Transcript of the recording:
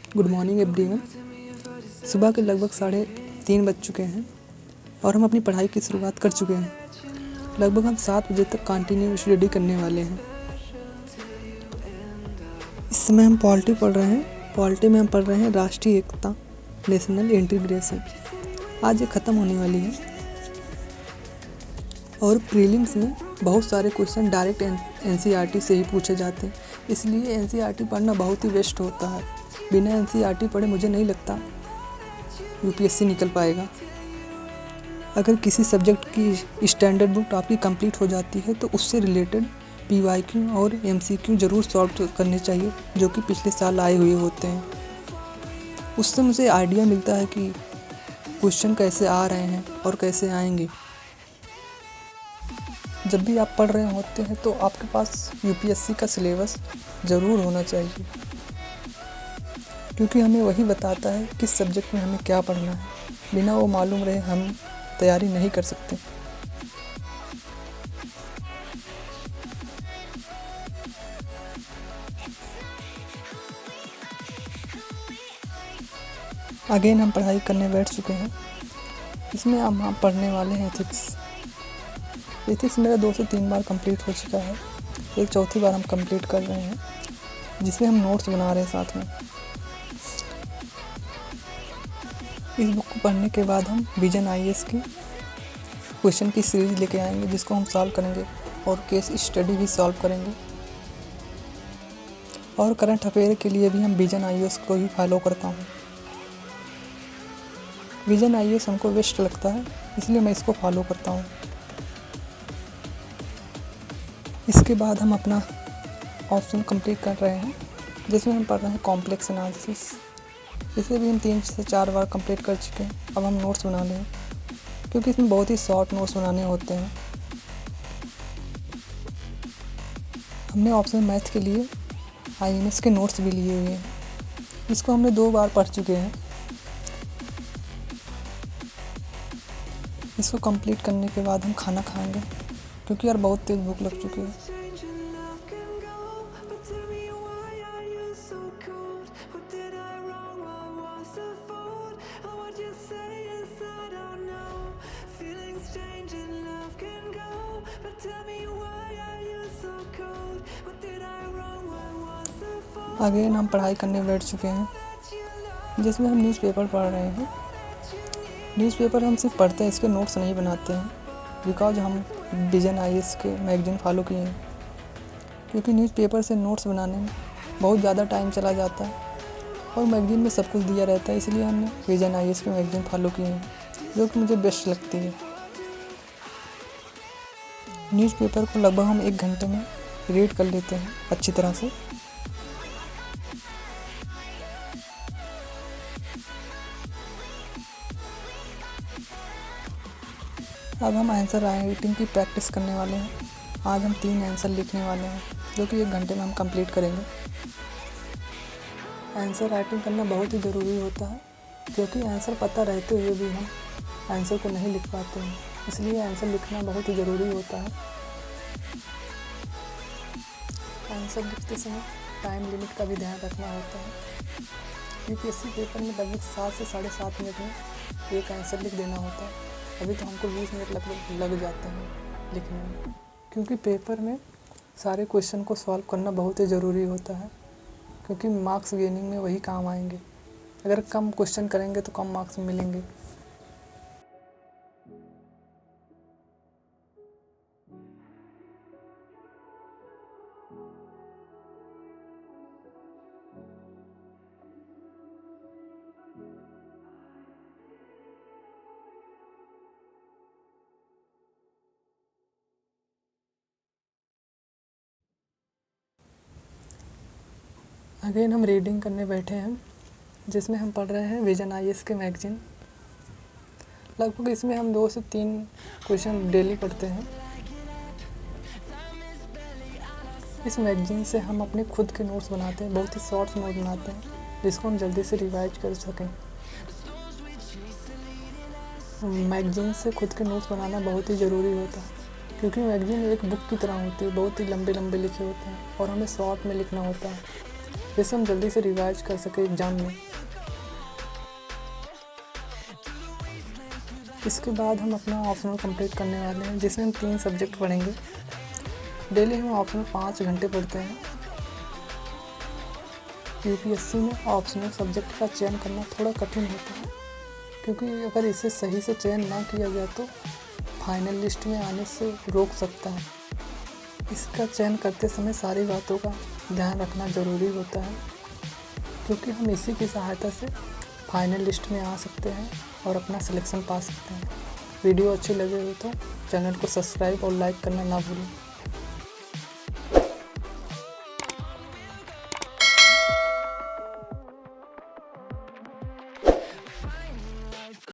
Good morning everyone. सुबह के लगभग 3:30 बज चुके हैं और हम अपनी पढ़ाई की शुरुआत कर चुके हैं। लगभग हम 7 बजे तक कंटिन्यू स्टडी करने वाले हैं। इस समय हम पॉलिटी पढ़ रहे हैं। पॉलिटी में हम पढ़ रहे हैं राष्ट्रीय एकता, नेशनल इंटीग्रेशन। आज ये ख़त्म होने वाली है और प्रीलिम्स में बहुत सारे क्वेश्चन डायरेक्ट एनसीईआरटी से ही पूछे जाते हैं, इसलिए एनसीईआरटी पढ़ना बहुत ही वेस्ट होता है। बिना एनसीईआरटी पढ़े मुझे नहीं लगता यूपीएससी निकल पाएगा। अगर किसी सब्जेक्ट की स्टैंडर्ड बुक आपकी कंप्लीट हो जाती है तो उससे रिलेटेड पीवाईक्यू और एमसीक्यू ज़रूर सॉल्व करने चाहिए, जो कि पिछले साल आए हुए होते हैं। उससे मुझे आइडिया मिलता है कि क्वेश्चन कैसे आ रहे हैं और कैसे आएंगे। जब भी आप पढ़ रहे होते हैं तो आपके पास यूपीएससी का सिलेबस ज़रूर होना चाहिए, क्योंकि हमें वही बताता है किस सब्जेक्ट में हमें क्या पढ़ना है। बिना वो मालूम रहे हम तैयारी नहीं कर सकते। अगेन हम पढ़ाई करने बैठ चुके हैं। इसमें अब हम पढ़ने वाले हैं एथिक्स मेरा 2 से 3 बार कंप्लीट हो चुका है। एक चौथी बार हम कंप्लीट कर रहे हैं, जिसमें हम नोट्स बना रहे हैं साथ में। इस बुक को पढ़ने के बाद हम विजन आईएएस की क्वेश्चन की सीरीज लेके आएंगे, जिसको हम सॉल्व करेंगे और केस स्टडी भी सॉल्व करेंगे। और करंट अफेयर के लिए भी हम विजन आईएएस को ही फॉलो करता हूँ। विजन आईएएस हमको बेस्ट लगता है, इसलिए मैं इसको फॉलो करता हूँ। इसके बाद हम अपना ऑप्शन कंप्लीट कर रहे हैं, जिसमें हम पढ़ रहे हैं कॉम्प्लेक्स एनालिसिस। इसे भी हम 3 से 4 बार कंप्लीट कर चुके हैं। अब हम नोट्स बना लें, क्योंकि इसमें बहुत ही शॉर्ट नोट्स बनाने होते हैं। हमने ऑप्शन मैथ के लिए आईएमएस के नोट्स भी लिए हुए हैं। इसको हमने 2 बार पढ़ चुके हैं। इसको कंप्लीट करने के बाद हम खाना खाएंगे, क्योंकि यार बहुत तेज़ भूख लग चुकी है। अगेन हम पढ़ाई करने बैठ चुके हैं, जिसमें हम न्यूज़पेपर पढ़ रहे हैं। न्यूज़पेपर हम सिर्फ पढ़ते हैं, इसके नोट्स नहीं बनाते हैं, बिकॉज हम विजन आईएएस के मैगजीन फॉलो किए हैं। क्योंकि न्यूज़पेपर से नोट्स बनाने में बहुत ज़्यादा टाइम चला जाता है और मैगजीन में सब कुछ दिया रहता है, इसलिए हमने विजन आईएएस के मैगजीन फॉलो किए हैं, जो कि मुझे बेस्ट लगती है। न्यूज़पेपर को लगभग हम 1 घंटे में रीड कर लेते हैं अच्छी तरह से। अब हम आंसर राइटिंग की प्रैक्टिस करने वाले हैं। आज हम 3 आंसर लिखने वाले हैं, जो कि 1 घंटे में हम कंप्लीट करेंगे। आंसर राइटिंग करना बहुत ही ज़रूरी होता है, क्योंकि आंसर पता रहते हुए भी हम आंसर को नहीं लिख पाते हैं, इसलिए आंसर लिखना बहुत ही ज़रूरी होता है। आंसर लिखते समय टाइम लिमिट का भी ध्यान रखना होता है। यूपीएससी पेपर में लगभग 7 से 7.5 मिनट में एक आंसर लिख देना होता है। अभी तो हमको 20 मिनट लगभग लग जाते हैं लिखने में, क्योंकि पेपर में सारे क्वेश्चन को सॉल्व करना बहुत ही ज़रूरी होता है, क्योंकि मार्क्स गेनिंग में वही काम आएंगे। अगर कम क्वेश्चन करेंगे तो कम मार्क्स मिलेंगे। अगेन हम रीडिंग करने बैठे हैं, जिसमें हम पढ़ रहे हैं विजन आईएएस के मैगजीन। लगभग इसमें हम 2 से 3 क्वेश्चन डेली पढ़ते हैं। इस मैगजीन से हम अपने खुद के नोट्स बनाते हैं, बहुत ही शॉर्ट नोट बनाते हैं, जिसको हम जल्दी से रिवाइज कर सकें। मैगजीन से खुद के नोट्स बनाना बहुत ही ज़रूरी होता है, क्योंकि मैगजीन एक बुक की तरह होती है, बहुत ही लंबे लंबे लिखे होते हैं और हमें शॉर्ट में लिखना होता है। जिससे हम जल्दी से रिवाइज कर सकें एग्ज़ाम में। इसके बाद हम अपना ऑप्शनल कंप्लीट करने वाले हैं, जिसमें हम 3 सब्जेक्ट पढ़ेंगे। डेली हम ऑप्शनल 5 घंटे पढ़ते हैं। यूपीएससी में ऑप्शनल सब्जेक्ट का चयन करना थोड़ा कठिन होता है, क्योंकि अगर इसे सही से चयन ना किया जाए तो फाइनल लिस्ट में आने से रोक सकता है। इसका चयन करते समय सारी बातों का ध्यान रखना ज़रूरी होता है, क्योंकि हम इसी की सहायता से फाइनल लिस्ट में आ सकते हैं और अपना सिलेक्शन पा सकते हैं। वीडियो अच्छी लगे हो तो चैनल को सब्सक्राइब और लाइक करना ना भूलें।